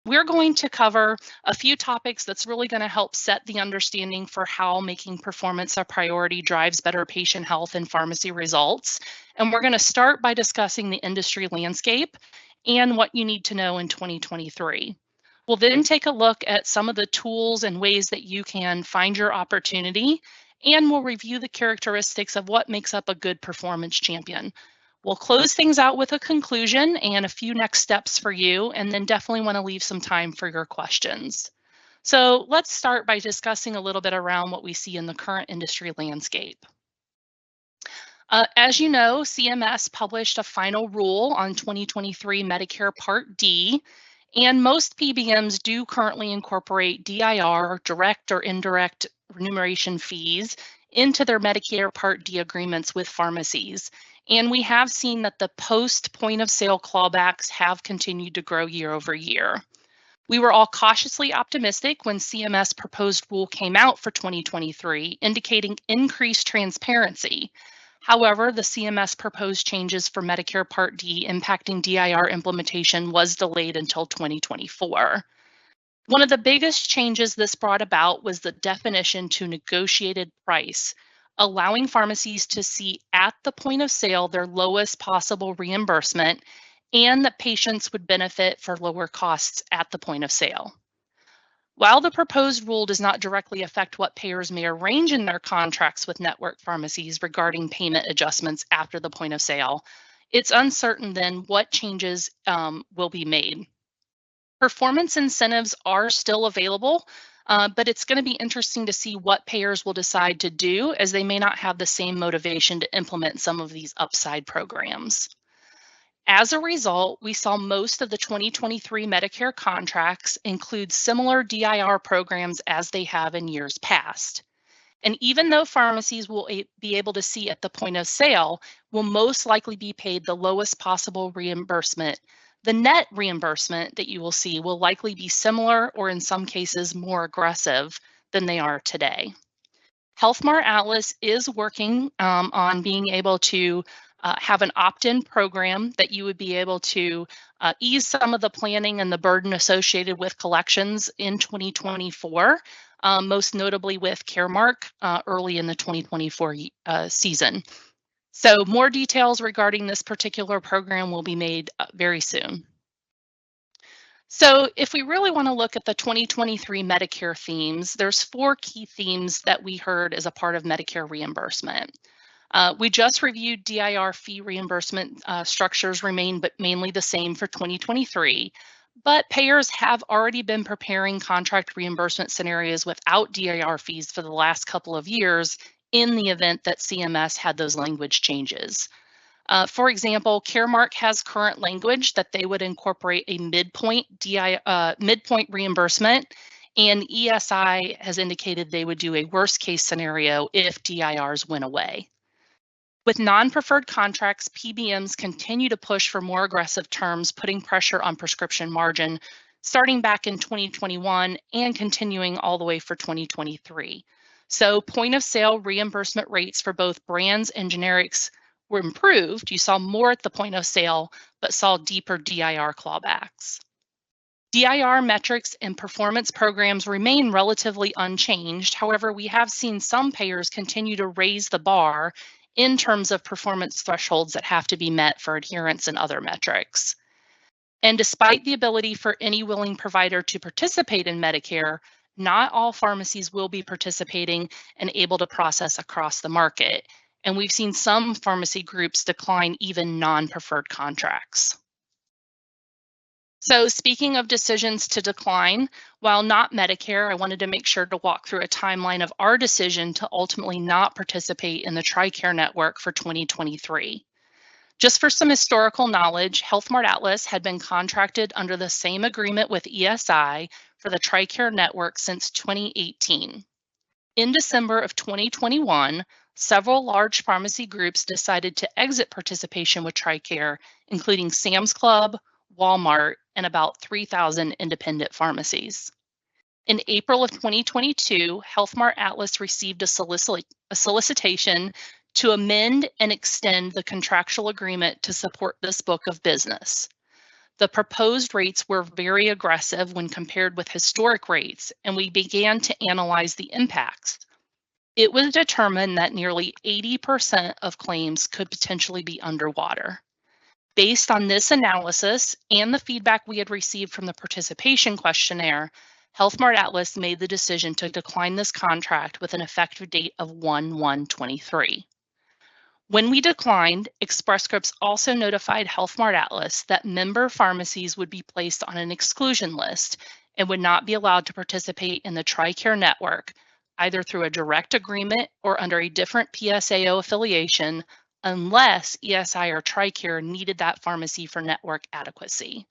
We're going to cover a few topics that's really going to help set the understanding for how making performance a priority drives better patient health and pharmacy results. And we're going to start by discussing the industry landscape and what you need to know in 2023. We'll then take a look at some of the tools and ways that you can find your opportunity, and we'll review the characteristics of what makes up a good performance champion. We'll close things out with a conclusion and a few next steps for you, and then definitely want to leave some time for your questions. So let's start by discussing a little bit around what we see in the current industry landscape. As you know, CMS published a final rule on 2023 Medicare Part D, and most PBMs do currently incorporate DIR, direct or indirect remuneration fees, into their Medicare Part D agreements with pharmacies. And we have seen that the post point of sale clawbacks have continued to grow year over year. We were all cautiously optimistic when CMS proposed rule came out for 2023, indicating increased transparency. However, the CMS proposed changes for Medicare Part D impacting DIR implementation was delayed until 2024. One of the biggest changes this brought about was the definition to negotiated price, allowing pharmacies to see at the point of sale their lowest possible reimbursement, and that patients would benefit for lower costs at the point of sale. While the proposed rule does not directly affect what payers may arrange in their contracts with network pharmacies regarding payment adjustments after the point of sale, it's uncertain then what changes will be made. Performance incentives are still available, but it's going to be interesting to see what payers will decide to do, as they may not have the same motivation to implement some of these upside programs. As a result, we saw most of the 2023 Medicare contracts include similar DIR programs as they have in years past. And even though pharmacies will be able to see at the point of sale, will most likely be paid the lowest possible reimbursement, the net reimbursement that you will see will likely be similar, or in some cases more aggressive than they are today. Mart Atlas is working on being able to have an opt-in program that you would be able to ease some of the planning and the burden associated with collections in 2024, most notably with Caremark early in the 2024 season. So more details regarding this particular program will be made very soon. So if we really want to look at the 2023 Medicare themes, there's 4 key themes that we heard as a part of Medicare reimbursement. We just reviewed DIR fee reimbursement structures remain but mainly the same for 2023, but payers have already been preparing contract reimbursement scenarios without DIR fees for the last couple of years in the event that CMS had those language changes. For example, Caremark has current language that they would incorporate a midpoint reimbursement, and ESI has indicated they would do a worst case scenario if DIRs went away. With non-preferred contracts, PBMs continue to push for more aggressive terms, putting pressure on prescription margin, starting back in 2021 and continuing all the way for 2023. So point of sale reimbursement rates for both brands and generics were improved. You saw more at the point of sale, but saw deeper DIR clawbacks. DIR metrics and performance programs remain relatively unchanged. However, we have seen some payers continue to raise the bar in terms of performance thresholds that have to be met for adherence and other metrics. And despite the ability for any willing provider to participate in Medicare, not all pharmacies will be participating and able to process across the market. And we've seen some pharmacy groups decline even non-preferred contracts. So speaking of decisions to decline, while not Medicare, I wanted to make sure to walk through a timeline of our decision to ultimately not participate in the Tricare network for 2023. Just for some historical knowledge, Mart Atlas had been contracted under the same agreement with ESI for the Tricare network since 2018. In December of 2021, several large pharmacy groups decided to exit participation with Tricare, including Sam's Club, Walmart, and about 3,000 independent pharmacies. In April of 2022, Mart Atlas received a solicitation to amend and extend the contractual agreement to support this book of business. The proposed rates were very aggressive when compared with historic rates, and we began to analyze the impacts. It was determined that nearly 80% of claims could potentially be underwater. Based on this analysis and the feedback we had received from the participation questionnaire, Health Mart Atlas made the decision to decline this contract with an effective date of 1/1/23. When we declined, Express Scripts also notified Health Mart Atlas that member pharmacies would be placed on an exclusion list and would not be allowed to participate in the Tricare network, either through a direct agreement or under a different PSAO affiliation, unless ESI or Tricare needed that pharmacy for network adequacy.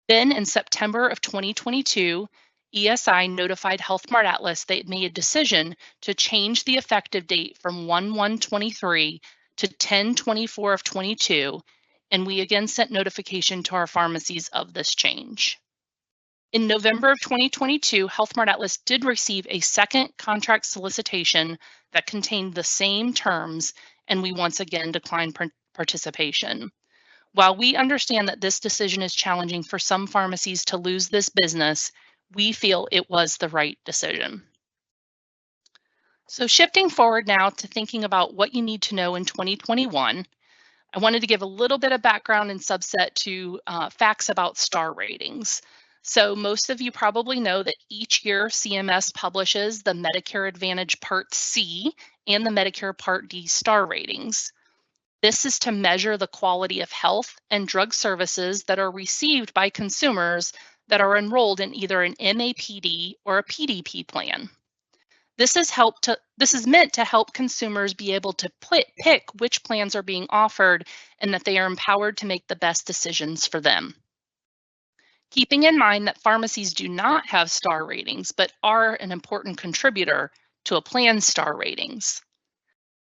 Then in September of 2022, ESI notified Health Mart Atlas they had made a decision to change the effective date from 1/1/23 to 10/24 of 22, and we again sent notification to our pharmacies of this change. In November of 2022, Health Mart Atlas did receive a second contract solicitation that contained the same terms, and we once again declined participation. While we understand that this decision is challenging for some pharmacies to lose this business, we feel it was the right decision. So shifting forward now to thinking about what you need to know in 2021, I wanted to give a little bit of background and subset to facts about star ratings. So most of you probably know that each year CMS publishes the Medicare Advantage Part C and the Medicare Part D star ratings. This is to measure the quality of health and drug services that are received by consumers that are enrolled in either an MAPD or a PDP plan. This is meant to help consumers be able to pick which plans are being offered and that they are empowered to make the best decisions for them. Keeping in mind that pharmacies do not have star ratings, but are an important contributor to a plan's star ratings.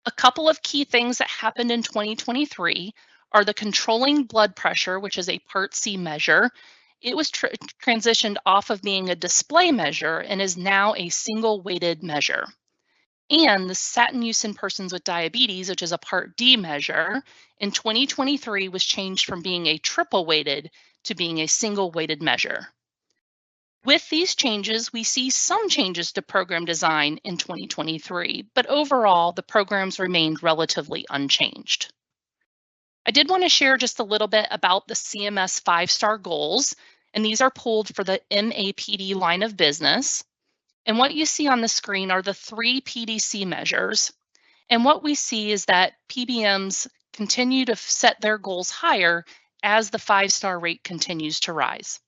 A couple of key things that happened in 2023 are the controlling blood pressure, which is a Part C measure. It was transitioned off of being a display measure and is now a single weighted measure. And the statin use in persons with diabetes, which is a Part D measure, in 2023 was changed from being a triple weighted to being a single weighted measure. With these changes, we see some changes to program design in 2023, but overall, the programs remained relatively unchanged. I did want to share just a little bit about the CMS 5-star goals, and these are pulled for the MAPD line of business. And what you see on the screen are the 3 PDC measures. And what we see is that PBMs continue to set their goals higher as the 5-star rate continues to rise.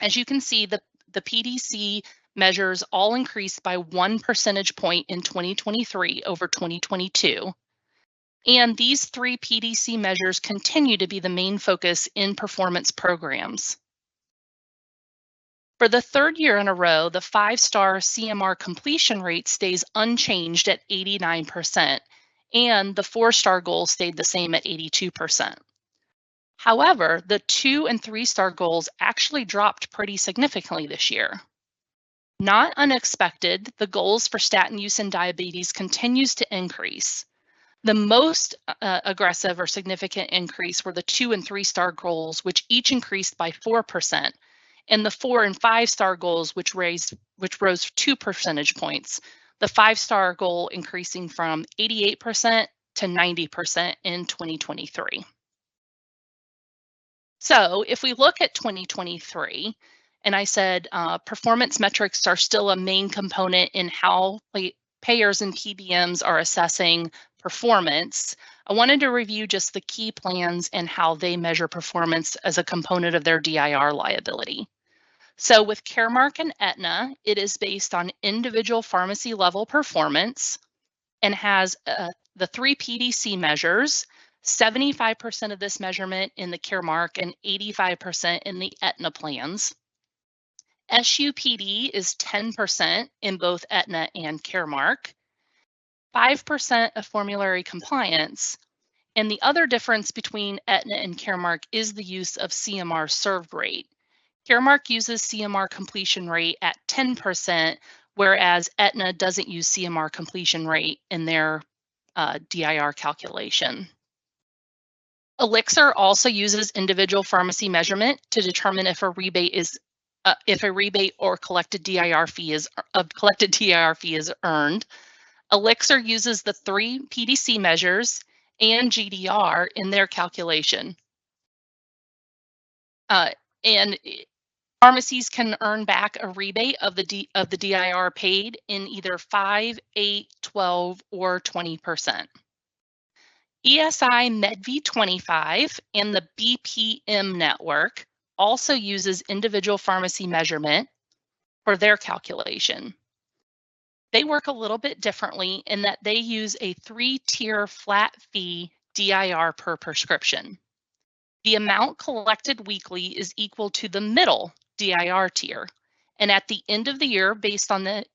As you can see, the PDC measures all increased by 1 percentage point in 2023 over 2022. And these 3 PDC measures continue to be the main focus in performance programs. For the third year in a row, the 5-star CMR completion rate stays unchanged at 89%, and the 4-star goal stayed the same at 82%. However, the 2- and 3-star goals actually dropped pretty significantly this year. Not unexpected, the goals for statin use in diabetes continues to increase. The most aggressive or significant increase were the 2- and 3-star goals, which each increased by 4%, and the 4- and 5-star goals, which rose 2 percentage points. The 5-star goal increasing from 88% to 90% in 2023. So if we look at 2023, and I said performance metrics are still a main component in how payers and PBMs are assessing performance, I wanted to review just the key plans and how they measure performance as a component of their DIR liability. So with Caremark and Aetna, it is based on individual pharmacy level performance and has the 3 PDC measures, 75% of this measurement in the Caremark and 85% in the Aetna plans. SUPD is 10% in both Aetna and Caremark, 5% of formulary compliance, and the other difference between Aetna and Caremark is the use of CMR served rate. Caremark uses CMR completion rate at 10%, whereas Aetna doesn't use CMR completion rate in their DIR calculation. Elixir also uses individual pharmacy measurement to determine if a rebate or collected DIR fee is earned. Elixir uses the 3 PDC measures and GDR in their calculation. And pharmacies can earn back a rebate of the DIR paid in either 5, 8, 12, or 20%. ESI MedV 25 and the BPM network also uses individual pharmacy measurement for their calculation. They work a little bit differently in that they use a 3-tier flat fee DIR per prescription. The amount collected weekly is equal to the middle DIR tier. And at the end of the year, based on the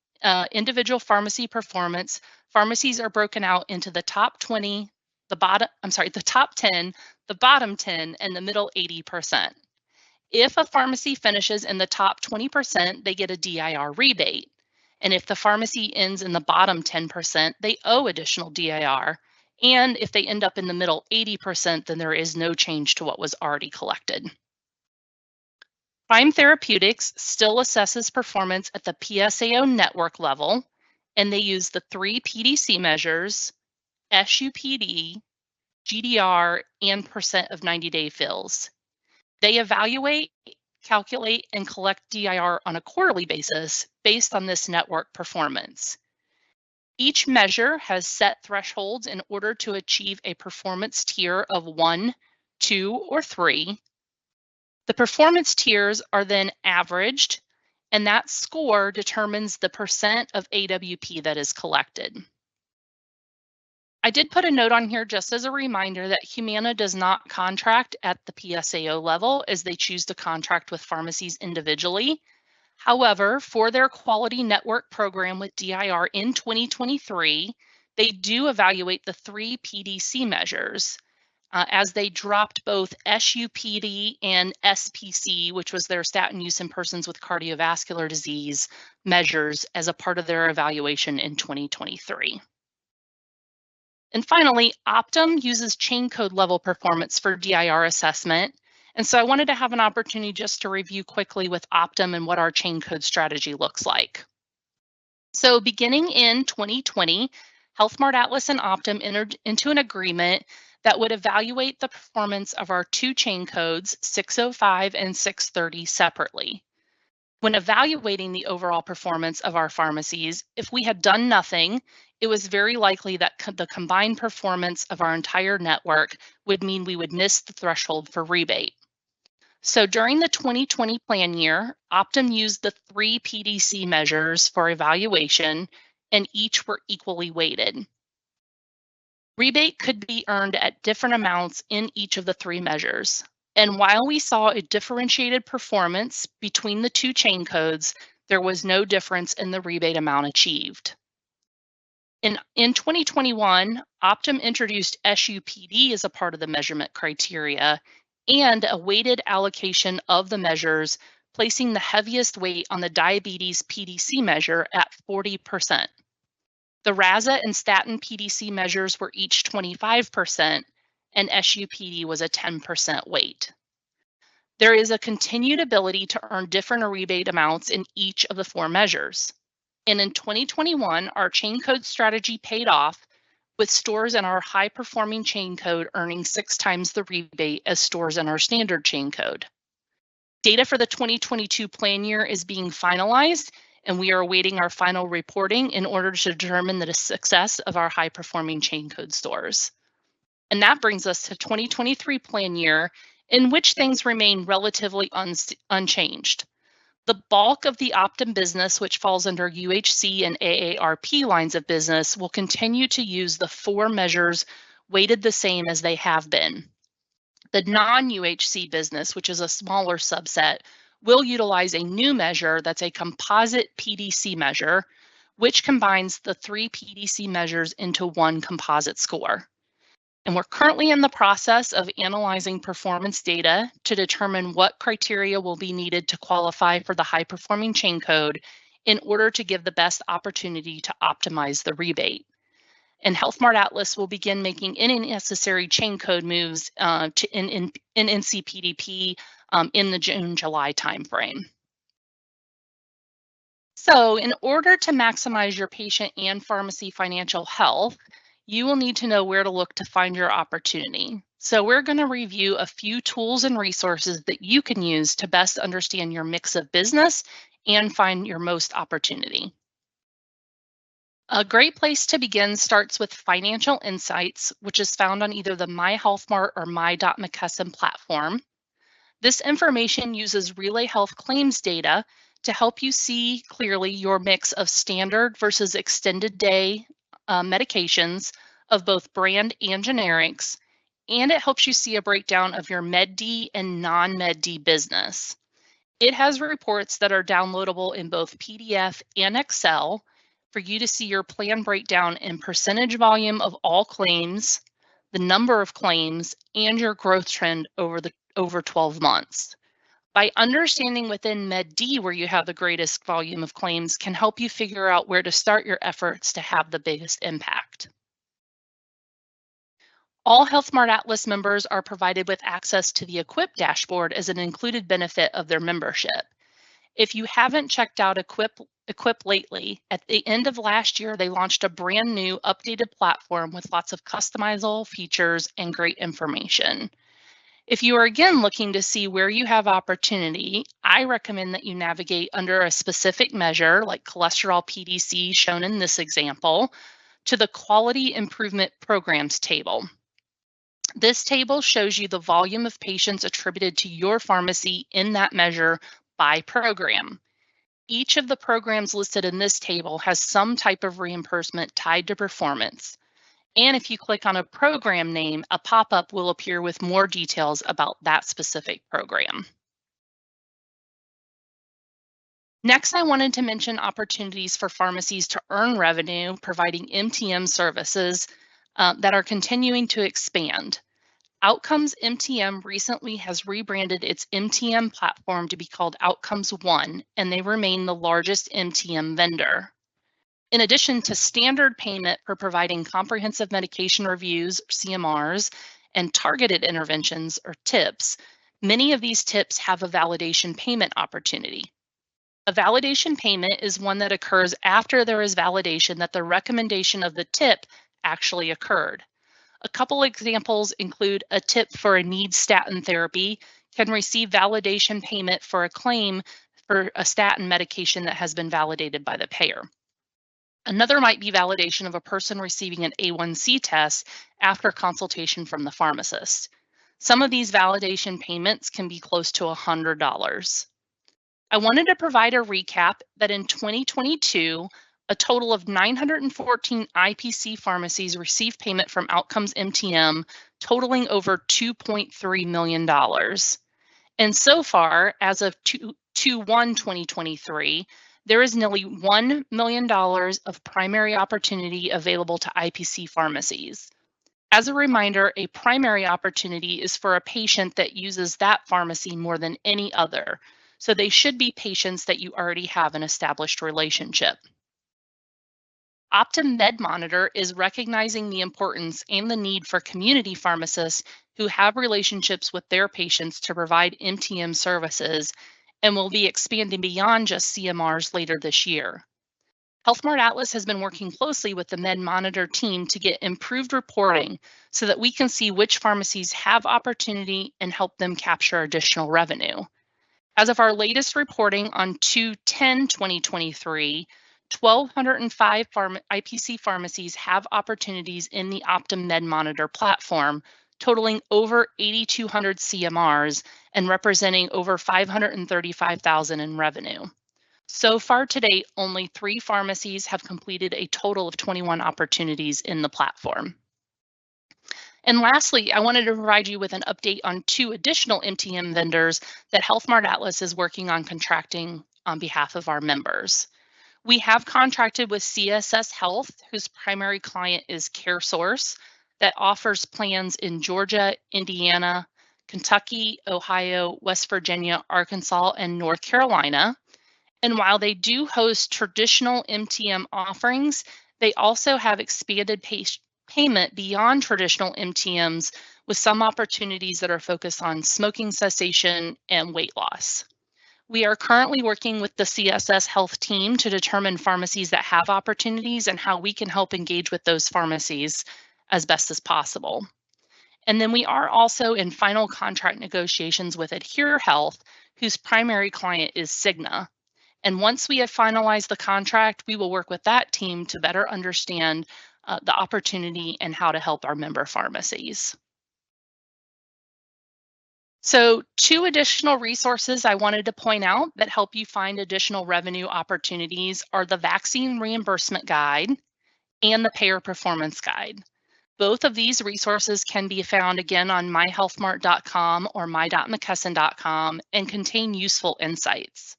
individual pharmacy performance, pharmacies are broken out into the top 20, the top 10, the bottom 10, and the middle 80%. If a pharmacy finishes in the top 20%, they get a DIR rebate. And if the pharmacy ends in the bottom 10%, they owe additional DIR. And if they end up in the middle 80%, then there is no change to what was already collected. Prime Therapeutics still assesses performance at the PSAO network level, and they use the 3 PDC measures, SUPD, GDR, and % of 90-day fills. They evaluate, calculate, and collect DIR on a quarterly basis based on this network performance. Each measure has set thresholds in order to achieve a performance tier of 1, 2, or 3. The performance tiers are then averaged, and that score determines the % of AWP that is collected. I did put a note on here just as a reminder that Humana does not contract at the PSAO level, as they choose to contract with pharmacies individually. However, for their quality network program with DIR in 2023, they do evaluate the 3 PDC measures as they dropped both SUPD and SPC, which was their statin use in persons with cardiovascular disease measures, as a part of their evaluation in 2023. And finally, Optum uses chain code level performance for DIR assessment. And so I wanted to have an opportunity just to review quickly with Optum and what our chain code strategy looks like. So beginning in 2020, Health Mart Atlas and Optum entered into an agreement that would evaluate the performance of our 2 chain codes, 605 and 630, separately. When evaluating the overall performance of our pharmacies, if we had done nothing, it was very likely that the combined performance of our entire network would mean we would miss the threshold for rebate. So during the 2020 plan year, Optum used the 3 PDC measures for evaluation, and each were equally weighted. Rebate could be earned at different amounts in each of the 3 measures. And while we saw a differentiated performance between the 2 chain codes, there was no difference in the rebate amount achieved. In 2021, Optum introduced SUPD as a part of the measurement criteria and a weighted allocation of the measures, placing the heaviest weight on the diabetes PDC measure at 40%. The RASA and statin PDC measures were each 25%, and SUPD was a 10% weight. There is a continued ability to earn different rebate amounts in each of the 4 measures. And in 2021, our chain code strategy paid off, with stores in our high-performing chain code earning 6 times the rebate as stores in our standard chain code. Data for the 2022 plan year is being finalized, and we are awaiting our final reporting in order to determine the success of our high-performing chain code stores. And that brings us to 2023 plan year, in which things remain relatively unchanged. The bulk of the Optum business, which falls under UHC and AARP lines of business, will continue to use the 4 measures weighted the same as they have been. The non-UHC business, which is a smaller subset, will utilize a new measure that's a composite PDC measure, which combines the 3 PDC measures into 1 composite score. And we're currently in the process of analyzing performance data to determine what criteria will be needed to qualify for the high-performing chain code in order to give the best opportunity to optimize the rebate. And Health Mart Atlas will begin making any necessary chain code moves in NCPDP in the June-July timeframe. So in order to maximize your patient and pharmacy financial health, you will need to know where to look to find your opportunity. So we're going to review a few tools and resources that you can use to best understand your mix of business and find your most opportunity. A great place to begin starts with Financial Insights, which is found on either the My Health Mart or My.McKesson platform. This information uses Relay Health claims data to help you see clearly your mix of standard versus extended day medications of both brand and generics, and it helps you see a breakdown of your Med D and non-Med D business. It has reports that are downloadable in both PDF and Excel for you to see your plan breakdown in percentage volume of all claims, the number of claims, and your growth trend over 12 months. By understanding within Med D where you have the greatest volume of claims can help you figure out where to start your efforts to have the biggest impact. All Health Mart Atlas members are provided with access to the Equip dashboard as an included benefit of their membership. If you haven't checked out Equip lately, at the end of last year, they launched a brand new updated platform with lots of customizable features and great information. If you are again looking to see where you have opportunity, I recommend that you navigate under a specific measure like cholesterol PDC shown in this example to the Quality Improvement Programs table. This table shows you the volume of patients attributed to your pharmacy in that measure by program. Each of the programs listed in this table has some type of reimbursement tied to performance. And if you click on a program name, a pop-up will appear with more details about that specific program. Next, I wanted to mention opportunities for pharmacies to earn revenue providing MTM services that are continuing to expand. Outcomes MTM recently has rebranded its MTM platform to be called Outcomes One, and they remain the largest MTM vendor. In addition to standard payment for providing comprehensive medication reviews, CMRs, and targeted interventions, or TIPs, many of these TIPs have a validation payment opportunity. A validation payment is one that occurs after there is validation that the recommendation of the TIP actually occurred. A couple examples include a TIP for a needs statin therapy can receive validation payment for a claim for a statin medication that has been validated by the payer. Another might be validation of a person receiving an A1C test after consultation from the pharmacist. Some of these validation payments can be close to $100. I wanted to provide a recap that in 2022, a total of 914 IPC pharmacies received payment from Outcomes MTM, totaling over $2.3 million. And so far, as of 2/1/2023, there is nearly $1 million of primary opportunity available to IPC pharmacies. As a reminder, a primary opportunity is for a patient that uses that pharmacy more than any other. So they should be patients that you already have an established relationship. Optum Med Monitor is recognizing the importance and the need for community pharmacists who have relationships with their patients to provide MTM services and will be expanding beyond just CMRs later this year. Health Mart Atlas has been working closely with the Med Monitor team to get improved reporting so that we can see which pharmacies have opportunity and help them capture additional revenue. As of our latest reporting on 2/10/2023, 1,205 IPC pharmacies have opportunities in the Optum Med Monitor platform, totaling over 8,200 CMRs and representing over $535,000 in revenue. So far to date, only 3 pharmacies have completed a total of 21 opportunities in the platform. And lastly, I wanted to provide you with an update on 2 additional MTM vendors that Health Mart Atlas is working on contracting on behalf of our members. We have contracted with CSS Health, whose primary client is CareSource, that offers plans in Georgia, Indiana, Kentucky, Ohio, West Virginia, Arkansas, and North Carolina. And while they do host traditional MTM offerings, They also have expanded payment beyond traditional MTMs with some opportunities that are focused on smoking cessation and weight loss. We are currently working with the CSS Health team to determine pharmacies that have opportunities and how we can help engage with those pharmacies as best as possible. And then we are also in final contract negotiations with Adhere Health, whose primary client is Cigna. And once we have finalized the contract, we will work with that team to better understand the opportunity and how to help our member pharmacies. So 2 additional resources I wanted to point out that help you find additional revenue opportunities are the Vaccine Reimbursement Guide and the Payer Performance Guide. Both of these resources can be found again on myhealthmart.com or my.mckesson.com and contain useful insights.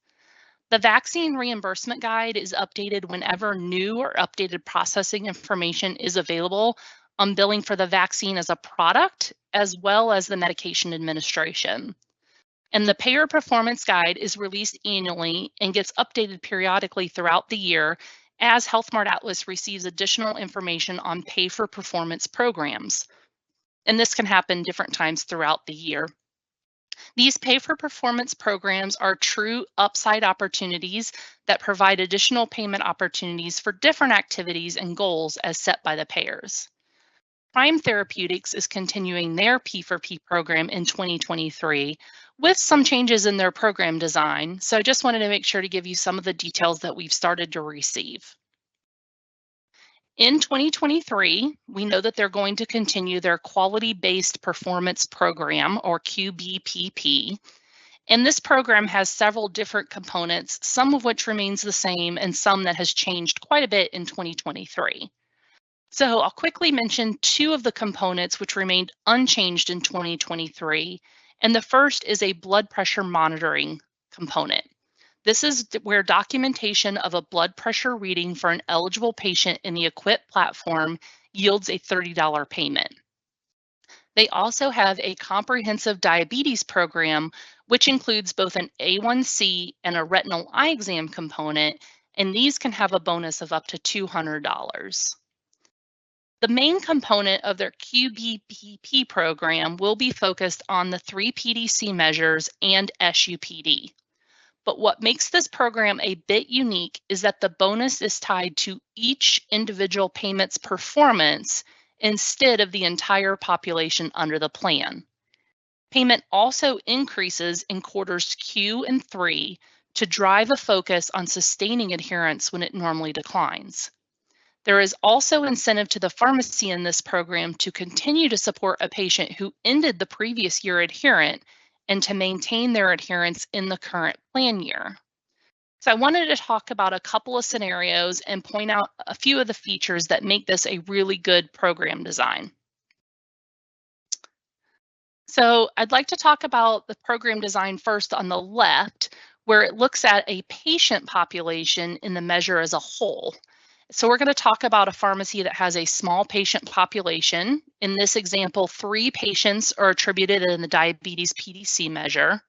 The Vaccine Reimbursement Guide is updated whenever new or updated processing information is available on billing for the vaccine as a product, as well as the medication administration. And the Payer Performance Guide is released annually and gets updated periodically throughout the year as HealthMart Atlas receives additional information on pay-for-performance programs. And this can happen different times throughout the year. These pay-for-performance programs are true upside opportunities that provide additional payment opportunities for different activities and goals as set by the payers. Prime Therapeutics is continuing their P4P program in 2023 with some changes in their program design. So I just wanted to make sure to give you some of the details that we've started to receive. In 2023, we know that they're going to continue their Quality-Based Performance Program, or QBPP. And this program has several different components, some of which remains the same and some that has changed quite a bit in 2023. So I'll quickly mention 2 of the components which remained unchanged in 2023. And the first is a blood pressure monitoring component. This is where documentation of a blood pressure reading for an eligible patient in the Equip platform yields a $30 payment. They also have a comprehensive diabetes program, which includes both an A1C and a retinal eye exam component, and these can have a bonus of up to $200. The main component of their QBPP program will be focused on the 3 PDC measures and SUPD. But what makes this program a bit unique is that the bonus is tied to each individual payment's performance instead of the entire population under the plan. Payment also increases in quarters Q and 3 to drive a focus on sustaining adherence when it normally declines. There is also incentive to the pharmacy in this program to continue to support a patient who ended the previous year adherent and to maintain their adherence in the current plan year. So I wanted to talk about a couple of scenarios and point out a few of the features that make this a really good program design. So I'd like to talk about the program design first on the left, where it looks at a patient population in the measure as a whole. So we're going to talk about a pharmacy that has a small patient population. In this example, 3 patients are attributed in the diabetes PDC measure.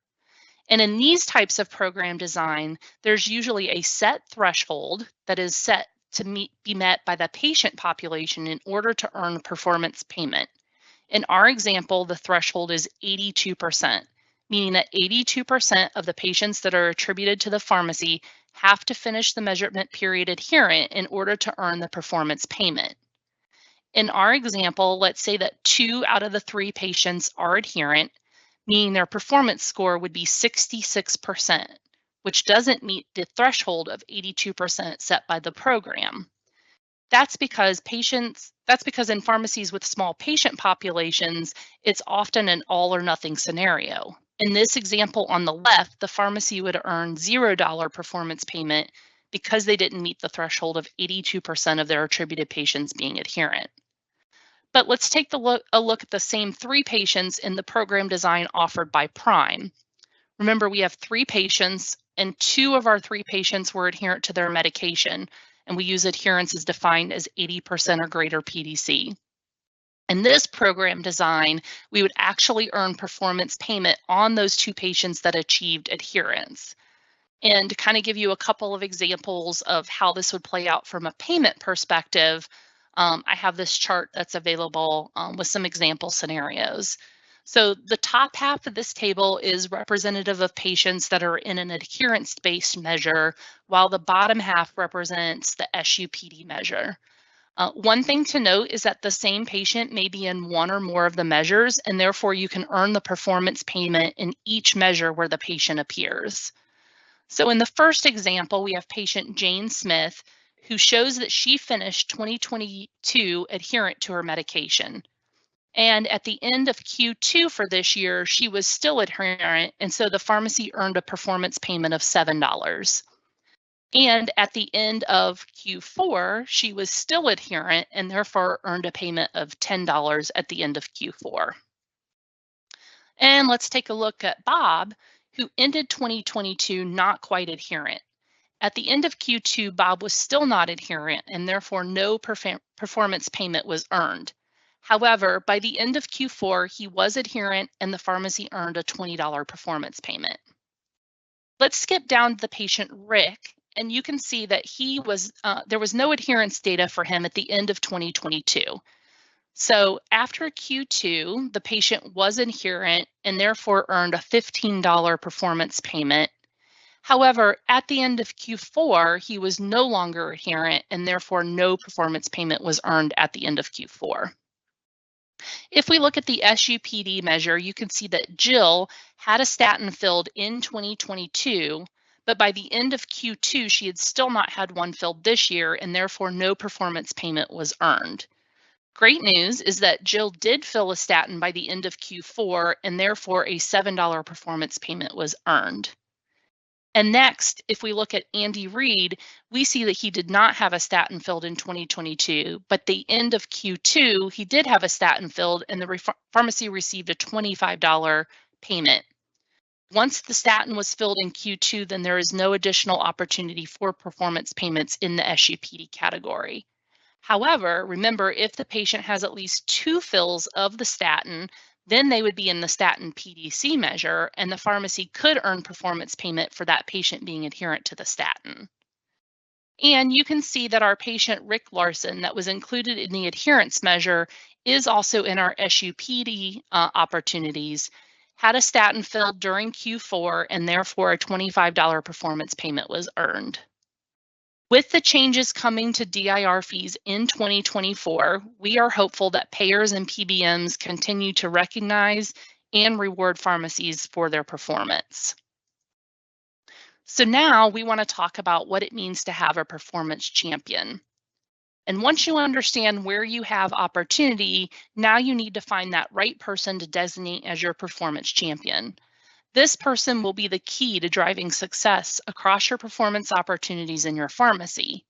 And in these types of program design, there's usually a set threshold that is set to be met by the patient population in order to earn performance payment. In our example, the threshold is 82%, meaning that 82% of the patients that are attributed to the pharmacy have to finish the measurement period adherent in order to earn the performance payment. In our example, let's say that 2 out of the 3 patients are adherent, meaning their performance score would be 66%, which doesn't meet the threshold of 82% set by the program. That's because in pharmacies with small patient populations, it's often an all or nothing scenario. In this example on the left, the pharmacy would earn $0 performance payment because they didn't meet the threshold of 82% of their attributed patients being adherent. But let's take a look at the same 3 patients in the program design offered by Prime. Remember, we have 3 patients, and 2 of our 3 patients were adherent to their medication, and we use adherence as defined as 80% or greater PDC. In this program design, we would actually earn performance payment on those 2 patients that achieved adherence. And to kind of give you a couple of examples of how this would play out from a payment perspective, I have this chart that's available with some example scenarios. So the top half of this table is representative of patients that are in an adherence-based measure, while the bottom half represents the SUPD measure. One thing to note is that the same patient may be in one or more of the measures, and therefore you can earn the performance payment in each measure where the patient appears. So in the first example, we have patient Jane Smith, who shows that she finished 2022 adherent to her medication. And at the end of Q2 for this year, she was still adherent, and so the pharmacy earned a performance payment of $7. And at the end of Q4, she was still adherent and therefore earned a payment of $10 at the end of Q4. And let's take a look at Bob, who ended 2022 not quite adherent. At the end of Q2, Bob was still not adherent and therefore no performance payment was earned. However, by the end of Q4, he was adherent and the pharmacy earned a $20 performance payment. Let's skip down to the patient Rick, and you can see that there was no adherence data for him at the end of 2022. So after Q2, the patient was adherent and therefore earned a $15 performance payment. However, at the end of Q4, he was no longer adherent and therefore no performance payment was earned at the end of Q4. If we look at the SUPD measure, you can see that Jill had a statin filled in 2022, but by the end of Q2, she had still not had one filled this year and therefore no performance payment was earned. Great news is that Jill did fill a statin by the end of Q4 and therefore a $7 performance payment was earned. And next, if we look at Andy Reed, we see that he did not have a statin filled in 2022, but the end of Q2, he did have a statin filled and the pharmacy received a $25 payment. Once the statin was filled in Q2, then there is no additional opportunity for performance payments in the SUPD category. However, remember, if the patient has at least 2 fills of the statin, then they would be in the statin PDC measure, and the pharmacy could earn performance payment for that patient being adherent to the statin. And you can see that our patient Rick Larson that was included in the adherence measure is also in our SUPD opportunities, had a statin filled during Q4, and therefore a $25 performance payment was earned. With the changes coming to DIR fees in 2024, we are hopeful that payers and PBMs continue to recognize and reward pharmacies for their performance. So now we want to talk about what it means to have a performance champion. And once you understand where you have opportunity, now you need to find that right person to designate as your performance champion. This person will be the key to driving success across your performance opportunities in your pharmacy.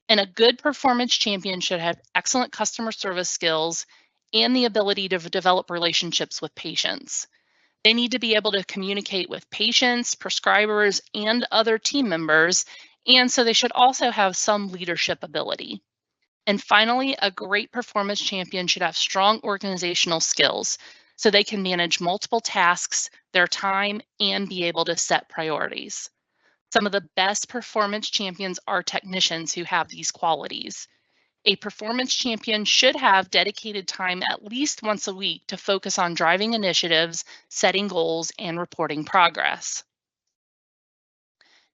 And a good performance champion should have excellent customer service skills and the ability to develop relationships with patients. They need to be able to communicate with patients, prescribers, and other team members, and so they should also have some leadership ability. And finally, a great performance champion should have strong organizational skills, so they can manage multiple tasks, their time, and be able to set priorities. Some of the best performance champions are technicians who have these qualities. A performance champion should have dedicated time at least once a week to focus on driving initiatives, setting goals, and reporting progress.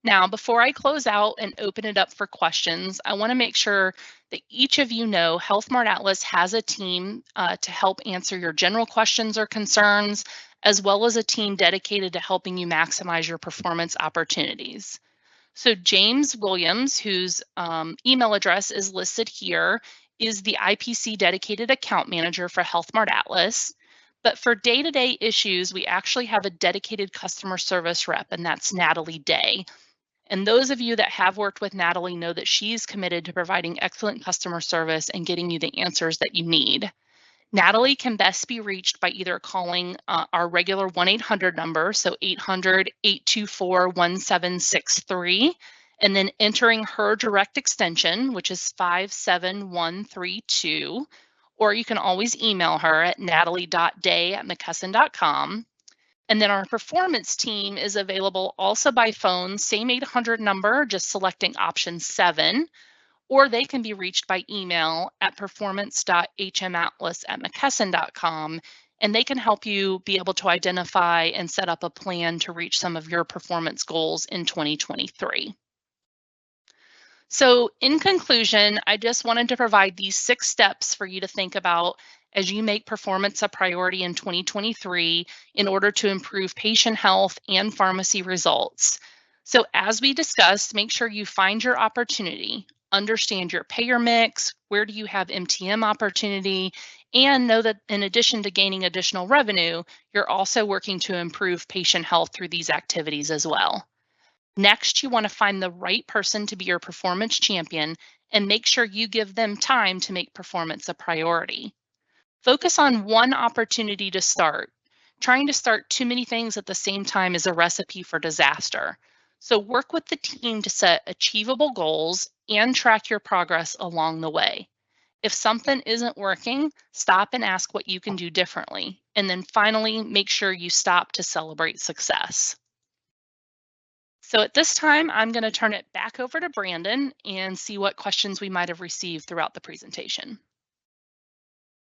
Now, before I close out and open it up for questions, I want to make sure that each of you know Health Mart Atlas has a team to help answer your general questions or concerns, as well as a team dedicated to helping you maximize your performance opportunities. So James Williams, whose email address is listed here, is the IPC dedicated account manager for Health Mart Atlas. But for day-to-day issues, we actually have a dedicated customer service rep, and that's Natalie Day. And those of you that have worked with Natalie know that she's committed to providing excellent customer service and getting you the answers that you need. Natalie can best be reached by either calling our regular 1-800 number, so 800-824-1763, and then entering her direct extension, which is 57132, or you can always email her at natalie.day@mckesson.com. And then our performance team is available also by phone, same 800 number, just selecting option 7, or they can be reached by email at performance.hmatlas@mckesson.com, and they can help you be able to identify and set up a plan to reach some of your performance goals in 2023. So in conclusion, I just wanted to provide these 6 steps for you to think about as you make performance a priority in 2023 in order to improve patient health and pharmacy results. So as we discussed, make sure you find your opportunity, understand your payer mix, where do you have MTM opportunity, and know that in addition to gaining additional revenue, you're also working to improve patient health through these activities as well. Next, you want to find the right person to be your performance champion and make sure you give them time to make performance a priority. Focus on one opportunity to start. Trying to start too many things at the same time is a recipe for disaster. So work with the team to set achievable goals and track your progress along the way. If something isn't working, stop and ask what you can do differently. And then finally, make sure you stop to celebrate success. So at this time, I'm going to turn it back over to Brandon and see what questions we might have received throughout the presentation.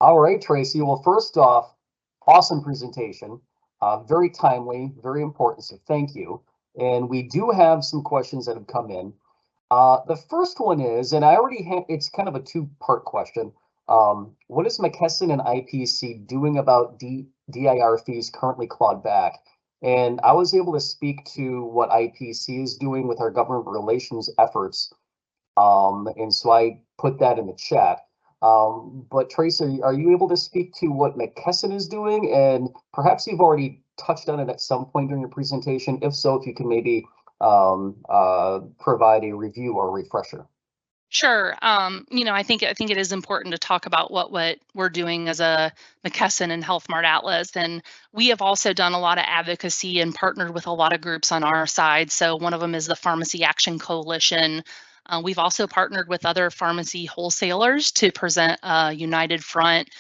All right, Tracie. Well, first off, awesome presentation. Very timely, very important, so thank you. And we do have some questions that have come in. The first one is, and I already have, it's kind of a 2-part question. What is McKesson and IPC doing about DIR fees currently clawed back? And I was able to speak to what IPC is doing with our government relations efforts. And so I put that in the chat. But Tracie, are you able to speak to what McKesson is doing? And perhaps you've already touched on it at some point during your presentation. If so, if you can maybe provide a review or a refresher. Sure. I think it is important to talk about what we're doing as a McKesson and Health Mart Atlas, and we have also done a lot of advocacy and partnered with a lot of groups on our side. So one of them is the Pharmacy Action Coalition. We've also partnered with other pharmacy wholesalers to present a united front.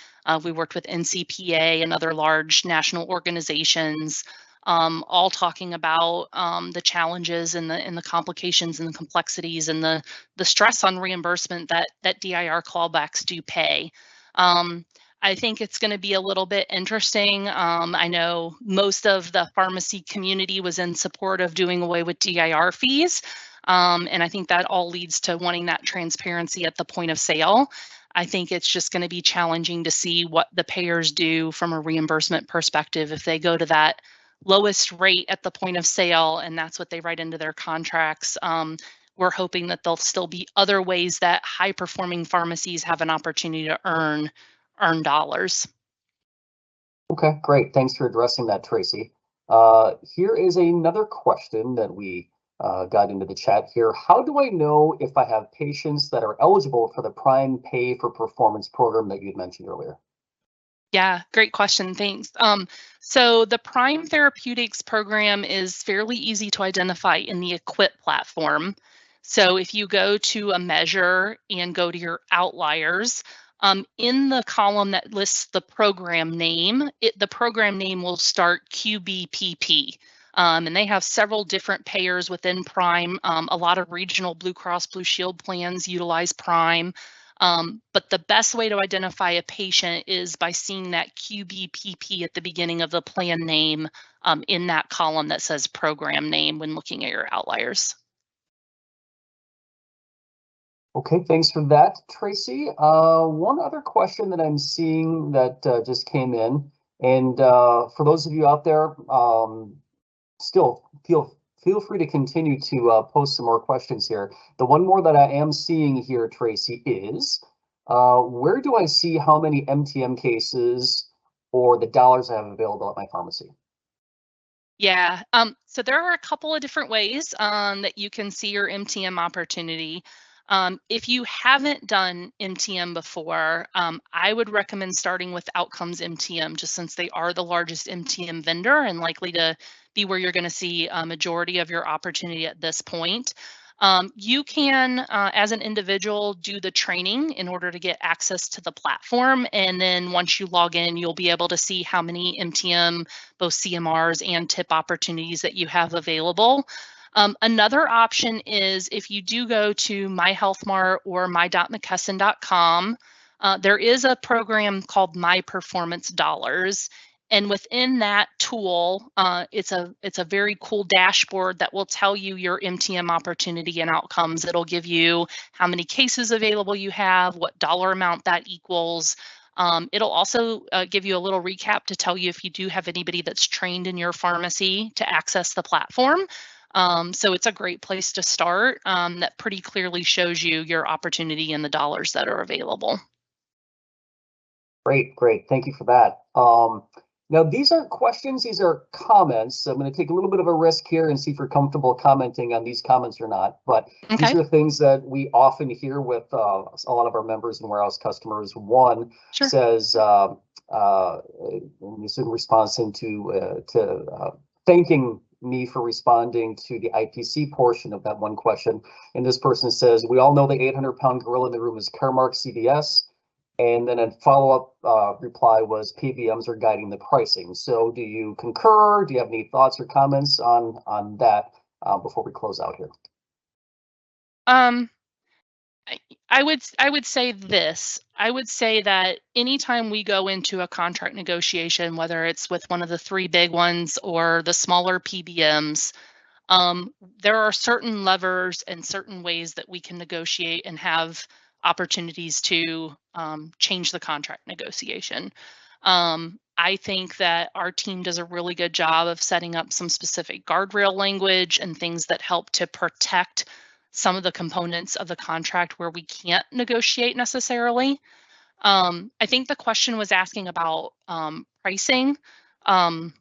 We worked with NCPA and other large national organizations. All talking about the challenges and the complications and the complexities and the stress on reimbursement that DIR clawbacks do pay. I think it's going to be a little bit interesting. I know most of the pharmacy community was in support of doing away with DIR fees. And I think that all leads to wanting that transparency at the point of sale. I think it's just going to be challenging to see what the payers do from a reimbursement perspective if they go to that lowest rate at the point of sale, and that's what they write into their contracts. We're hoping that there'll still be other ways that high-performing pharmacies have an opportunity to earn dollars. Okay, great. Thanks for addressing that, Tracie. Here is another question that we got into the chat here. How do I know if I have patients that are eligible for the Prime Pay for Performance program that you had mentioned earlier? Yeah, great question. Thanks. So the Prime Therapeutics program is fairly easy to identify in the Equip platform. So if you go to a measure and go to your outliers, in the column that lists the program name, the program name will start QBPP. And they have several different payers within Prime. A lot of regional Blue Cross Blue Shield plans utilize Prime. But the best way to identify a patient is by seeing that QBPP at the beginning of the plan name in that column that says program name when looking at your outliers. Okay, thanks for that, Tracie. One other question that I'm seeing that just came in, and for those of you out there, still feel free to continue to post some more questions here. The one more that I am seeing here, Tracie, is where do I see how many MTM cases or the dollars I have available at my pharmacy? Yeah, so there are a couple of different ways that you can see your MTM opportunity. If you haven't done MTM before, I would recommend starting with Outcomes MTM, just since they are the largest MTM vendor and likely to be where you're going to see a majority of your opportunity at this point. You can, as an individual, do the training in order to get access to the platform. And then once you log in, you'll be able to see how many MTM, both CMRs and tip opportunities that you have available. Another option is if you do go to MyHealthMart or my.mckesson.com, there is a program called My Performance Dollars. And within that tool, it's a very cool dashboard that will tell you your MTM opportunity and outcomes. It'll give you how many cases available you have, what dollar amount that equals. It'll also give you a little recap to tell you if you do have anybody that's trained in your pharmacy to access the platform. So it's a great place to start that pretty clearly shows you your opportunity and the dollars that are available. Great, great. Thank you for that. Now, these aren't questions, these are comments. I'm going to take a little bit of a risk here and see if you're comfortable commenting on these comments or not. But Okay. these are things that we often hear with a lot of our members and warehouse customers. One Sure. says, this in response to thanking me for responding to the IPC portion of that one question. And this person says, we all know the 800-pound gorilla in the room is Caremark CVS. And then a follow-up reply was PBMs are guiding the pricing. So do you concur? Do you have any thoughts or comments on that before we close out here? I would say this. I would say that anytime we go into a contract negotiation, whether it's with one of the three big ones or the smaller PBMs, there are certain levers and certain ways that we can negotiate and have opportunities to change the contract negotiation. I think that our team does a really good job of setting up some specific guardrail language and things that help to protect some of the components of the contract where we can't negotiate necessarily. I think the question was asking about pricing. I'm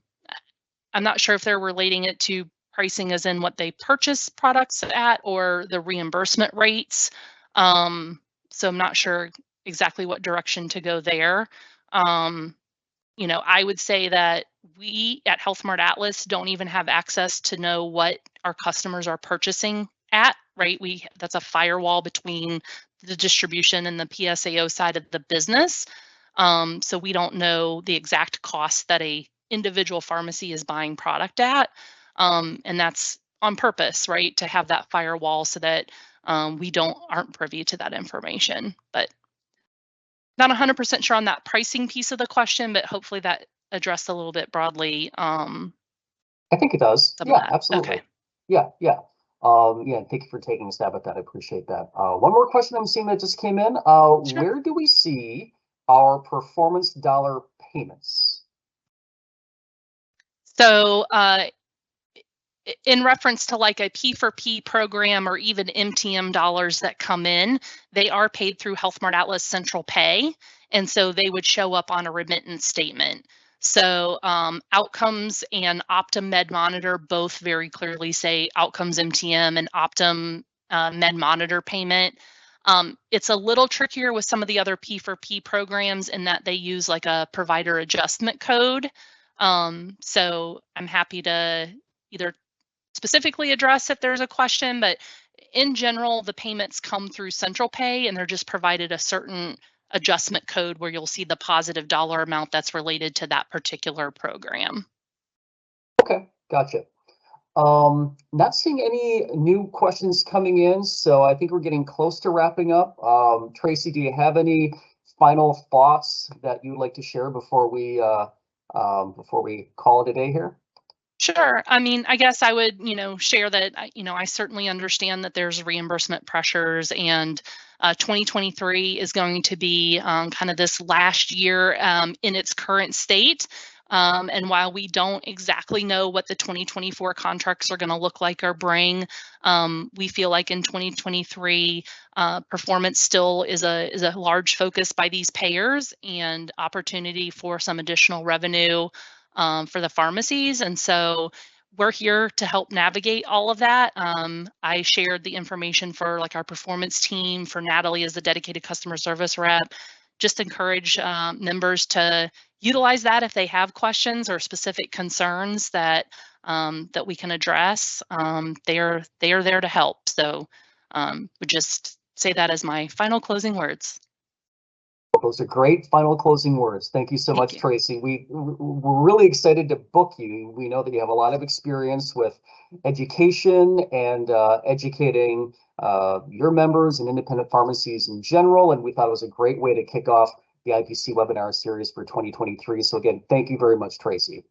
not sure if they're relating it to pricing as in what they purchase products at or the reimbursement rates. So I'm not sure exactly what direction to go there. I would say that we at HealthMart Atlas don't even have access to know what our customers are purchasing at, right? That's a firewall between the distribution and the PSAO side of the business. So we don't know the exact cost that a individual pharmacy is buying product at. And that's on purpose, right? To have that firewall so that we aren't privy to that information. But not 100% sure on that pricing piece of the question, but hopefully that addressed a little bit broadly. I think it does. Yeah, absolutely. Okay. Yeah. Thank you for taking a stab at that. I appreciate that. One more question I'm seeing that just came in. Sure. Where do we see our performance dollar payments? So in reference to like a P4P program or even MTM dollars that come in, they are paid through HealthMart Atlas Central Pay. And so they would show up on a remittance statement. So Outcomes and Optum Med Monitor both very clearly say Outcomes MTM and Optum Med Monitor payment. It's a little trickier with some of the other P4P programs in that they use like a provider adjustment code. So I'm happy to either specifically address if there's a question, but in general, the payments come through Central Pay and they're just provided a certain adjustment code where you'll see the positive dollar amount that's related to that particular program. Okay, gotcha. Not seeing any new questions coming in, so I think we're getting close to wrapping up. Tracie, do you have any final thoughts that you'd like to share before we call it a day here? Sure. I mean, I guess I would, share that, I certainly understand that there's reimbursement pressures and 2023 is going to be kind of this last year in its current state. And while we don't exactly know what the 2024 contracts are going to look like or bring, we feel like in 2023, performance still is a large focus by these payers and opportunity for some additional revenue for the pharmacies. And so we're here to help navigate all of that. I shared the information for like our performance team, for Natalie as the dedicated customer service rep. Just encourage members to utilize that if they have questions or specific concerns that that we can address. They are there to help. So would just say that as my final closing words. Those are great final closing words. Thank you so much, you. Tracie. We're really excited to book you. We know that you have a lot of experience with education and educating your members and independent pharmacies in general, and we thought it was a great way to kick off the IPC webinar series for 2023. So again, thank you very much, Tracie.